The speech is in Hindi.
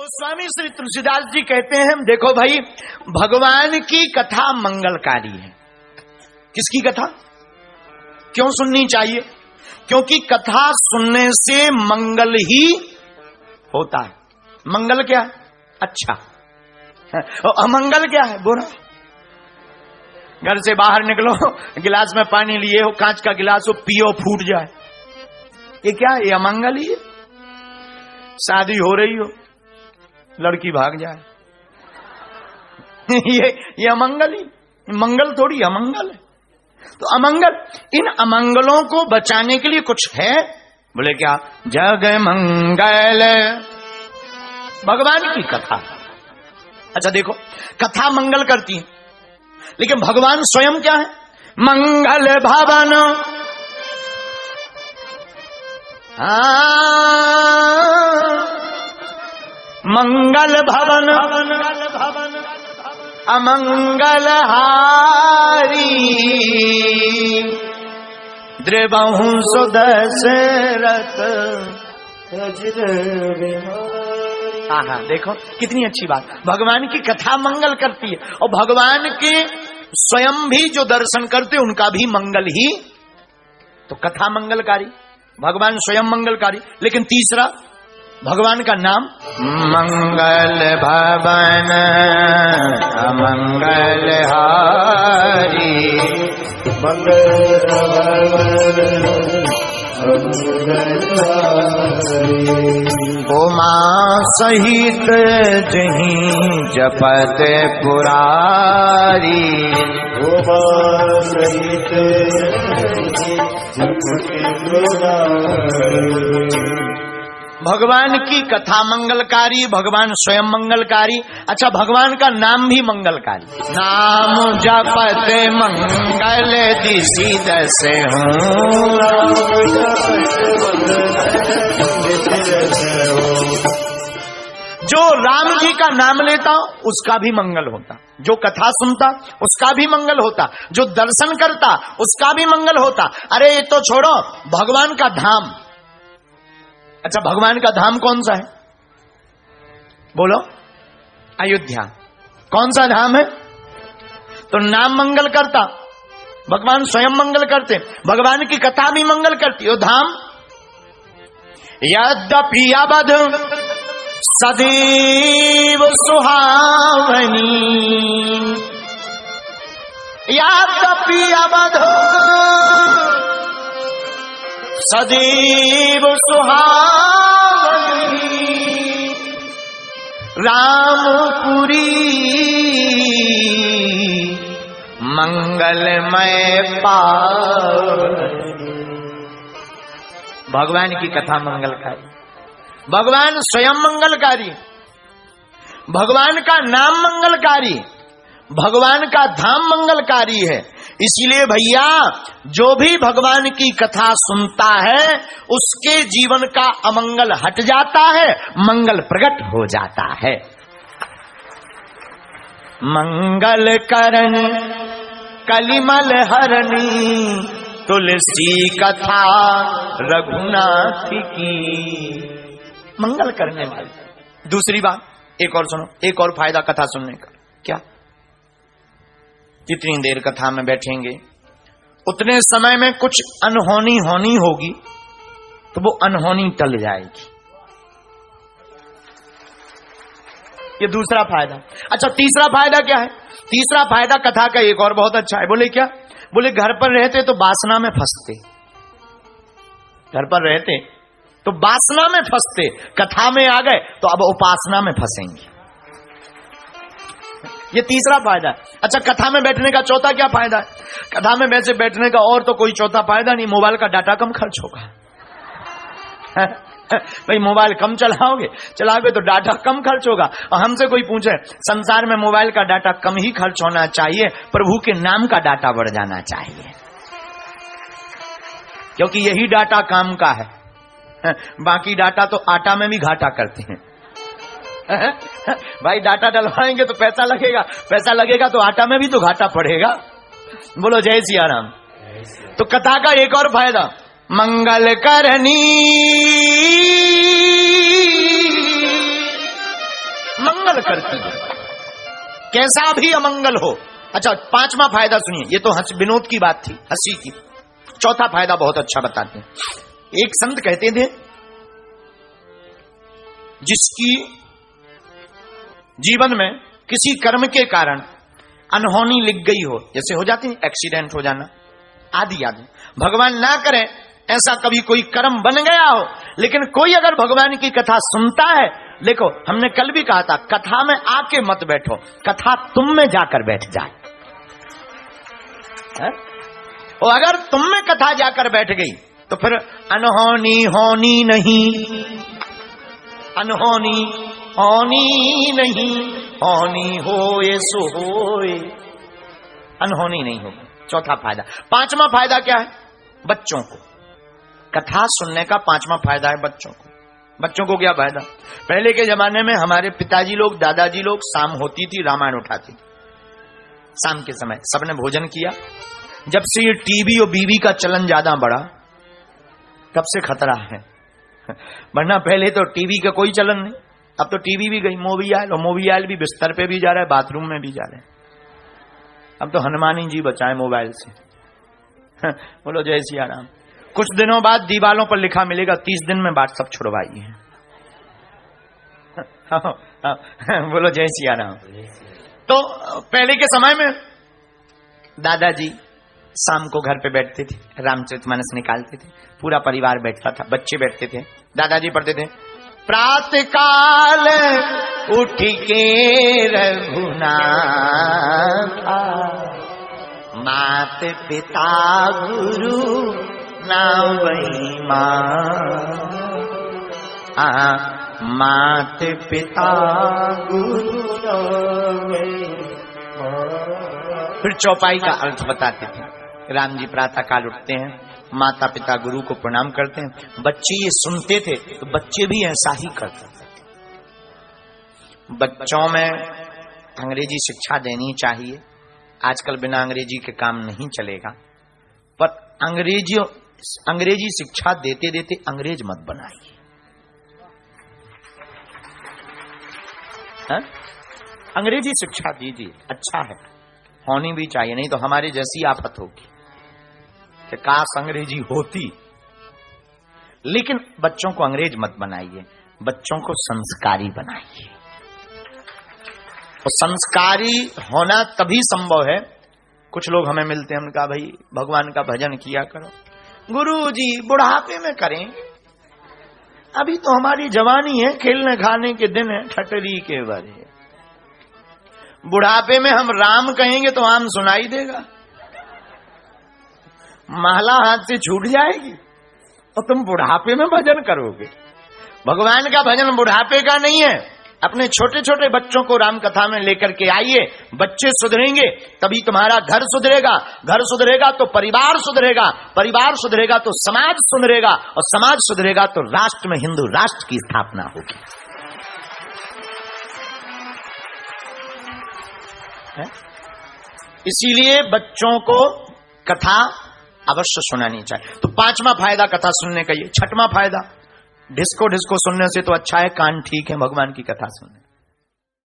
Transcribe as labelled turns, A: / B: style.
A: गोस्वामी श्री तुलसीदास जी कहते हैं, देखो भाई, भगवान की कथा मंगलकारी है। किसकी कथा क्यों सुननी चाहिए? क्योंकि कथा सुनने से मंगल ही होता है। मंगल क्या है? अच्छा, और अमंगल क्या है? बुरा। घर से बाहर निकलो, गिलास में पानी लिए हो, कांच का गिलास हो, पियो, फूट जाए, ये क्या है? ये अमंगल ही है। शादी हो रही हो, लड़की भाग जाए, ये अमंगल ही। मंगल थोड़ी अमंगल है। तो अमंगल, इन अमंगलों को बचाने के लिए कुछ है? बोले क्या? जग मंगल भगवान की कथा। अच्छा देखो, कथा मंगल करती है, लेकिन भगवान स्वयं क्या है? मंगल भवन। मंगल भवन अमंगल हारी, द्रवहु सुदशरथ। हाँ, देखो कितनी अच्छी बात। भगवान की कथा मंगल करती है, और भगवान के स्वयं भी जो दर्शन करते उनका भी मंगल ही। तो कथा मंगलकारी, भगवान स्वयं मंगलकारी। लेकिन तीसरा, भगवान का नाम मंगल भवन अमंगल हारी, उमा सहित जहीं जपत पुरारी, उमा सहित भगवान की कथा मंगलकारी, भगवान स्वयं मंगलकारी। अच्छा, भगवान का नाम भी मंगलकारी। नाम जपत मंगल दिशि दस हूँ, जो राम जी का नाम लेता उसका भी मंगल होता, जो कथा सुनता उसका भी मंगल होता, जो दर्शन करता उसका भी मंगल होता। अरे ये तो छोड़ो, भगवान का धाम। अच्छा, भगवान का धाम कौन सा है? बोलो। अयोध्या। कौन सा धाम है? तो नाम मंगल करता, भगवान स्वयं मंगल करते, भगवान की कथा भी मंगल करती। वो धाम यद्यपि अवध सदैव सुहावनी, यद्यपि अवध सदैव सुहावनी, रामपुरी मंगलमय पावनी। भगवान की कथा मंगलकारी, भगवान स्वयं मंगलकारी, भगवान का नाम मंगलकारी, भगवान का धाम मंगलकारी है। इसीलिए भैया, जो भी भगवान की कथा सुनता है उसके जीवन का अमंगल हट जाता है, मंगल प्रकट हो जाता है। मंगल करण कलिमल हरणी, तुलसी कथा रघुनाथ की। मंगल करने वाली। दूसरी बात, एक और सुनो, एक और फायदा कथा सुनने का। क्या? जितनी देर कथा में बैठेंगे उतने समय में कुछ अनहोनी होनी होगी, तो वो अनहोनी टल जाएगी। ये दूसरा फायदा। अच्छा, तीसरा फायदा क्या है? तीसरा फायदा कथा का एक और बहुत अच्छा है। बोले क्या? बोले घर पर रहते तो वासना में फंसते, घर पर रहते तो वासना में फंसते, कथा में आ गए तो अब उपासना में फंसेंगे। ये तीसरा फायदा है। अच्छा, कथा में बैठने का चौथा क्या फायदा है? कथा में वैसे बैठने का और तो कोई चौथा फायदा नहीं, मोबाइल का डाटा कम खर्च होगा। भाई, मोबाइल कम चलाओगे तो डाटा कम खर्च होगा। और हमसे कोई पूछे, संसार में मोबाइल का डाटा कम ही खर्च होना चाहिए, प्रभु के नाम का डाटा बढ़ जाना चाहिए, क्योंकि यही डाटा काम का है। बाकी डाटा तो आटा में भी घाटा करते हैं। भाई, डाटा डलवाएंगे तो पैसा लगेगा तो आटा में भी तो घाटा पड़ेगा। बोलो जय सिया राम। तो कथा का एक और फायदा, मंगल करनी अमंगल करती है, कैसा भी अमंगल हो। अच्छा, पांचवा फायदा सुनिए, ये तो विनोद की बात थी, हंसी की। चौथा फायदा बहुत अच्छा बताते हैं। एक संत कहते थे, जिसकी जीवन में किसी कर्म के कारण अनहोनी लिख गई हो, जैसे हो जाती है एक्सीडेंट हो जाना आदि आदि, भगवान ना करे ऐसा कभी कोई कर्म बन गया हो, लेकिन कोई अगर भगवान की कथा सुनता है, देखो हमने कल भी कहा था, कथा में आके मत बैठो, कथा तुम में जाकर बैठ जाए। और अगर तुम में कथा जाकर बैठ गई तो फिर अनहोनी होनी नहीं, अनहोनी होनी नहीं, होनी होए सो होए, अनहोनी नहीं होगी। चौथा फायदा। पांचवा फायदा क्या है? बच्चों को कथा सुनने का पांचवा फायदा है बच्चों को। बच्चों को क्या फायदा? पहले के जमाने में हमारे पिताजी लोग, दादाजी लोग, शाम होती थी रामायण उठाती, शाम के समय सबने भोजन किया। जब से ये टीवी और बीवी का चलन ज्यादा बढ़ा, तब से खतरा है। वरना पहले तो टीवी का कोई चलन नहीं, अब तो टीवी भी गई, मोबाइल, और मोबाइल भी बिस्तर पे भी जा रहा है, बाथरूम में भी जा रहे हैं। अब तो हनुमान जी बचाए मोबाइल से। बोलो जय सिया राम। कुछ दिनों बाद दीवालों पर लिखा मिलेगा, 30 दिन में व्हाट्सएप छुड़वाई है। बोलो जय सिया राम। तो पहले के समय में दादाजी शाम को घर पे बैठते थे, रामचरितमानस निकालते थे, पूरा परिवार बैठता था, बच्चे बैठते थे, दादाजी पढ़ते थे, प्रातः काल उठ के रघुनाथ, मात पिता गुरु ना वही मात पिता गुरु। फिर चौपाई का अर्थ बताते थे। राम जी प्रातः काल उठते हैं, माता पिता गुरु को प्रणाम करते हैं। बच्चे ये सुनते थे तो बच्चे भी ऐसा ही करते थे। बच्चों में अंग्रेजी शिक्षा देनी चाहिए। आजकल बिना अंग्रेजी के काम नहीं चलेगा, पर अंग्रेजी शिक्षा देते देते अंग्रेज मत बनाइए। अंग्रेजी शिक्षा दीजिए, अच्छा है, होनी भी चाहिए, नहीं तो हमारी जैसी आफत होगी कि काश अंग्रेजी होती। लेकिन बच्चों को अंग्रेज मत बनाइए, बच्चों को संस्कारी बनाइए। तो संस्कारी होना तभी संभव है। कुछ लोग हमें मिलते हैं, हमने कहा भाई भगवान का भजन किया करो। गुरुजी बुढ़ापे में करें, अभी तो हमारी जवानी है, खेलने खाने के दिन है, ठटरी के बारे। बुढ़ापे में हम राम कहेंगे तो आम सुनाई देगा, महला हाथ से छूट जाएगी, और तुम बुढ़ापे में भजन करोगे। भगवान का भजन बुढ़ापे का नहीं है। अपने छोटे छोटे बच्चों को राम कथा में लेकर के आइए, बच्चे सुधरेंगे तभी तुम्हारा घर सुधरेगा, घर सुधरेगा तो परिवार सुधरेगा, परिवार सुधरेगा तो समाज सुधरेगा, और समाज सुधरेगा तो राष्ट्र में हिंदू राष्ट्र की स्थापना होगी। इसीलिए बच्चों को कथा अवश्य सुनानी चाहिए। तो पांचवा फायदा कथा सुनने का ये। छठवां फायदा, डिस्को डिस्को सुनने से तो अच्छा है कान ठीक है भगवान की कथा सुनने।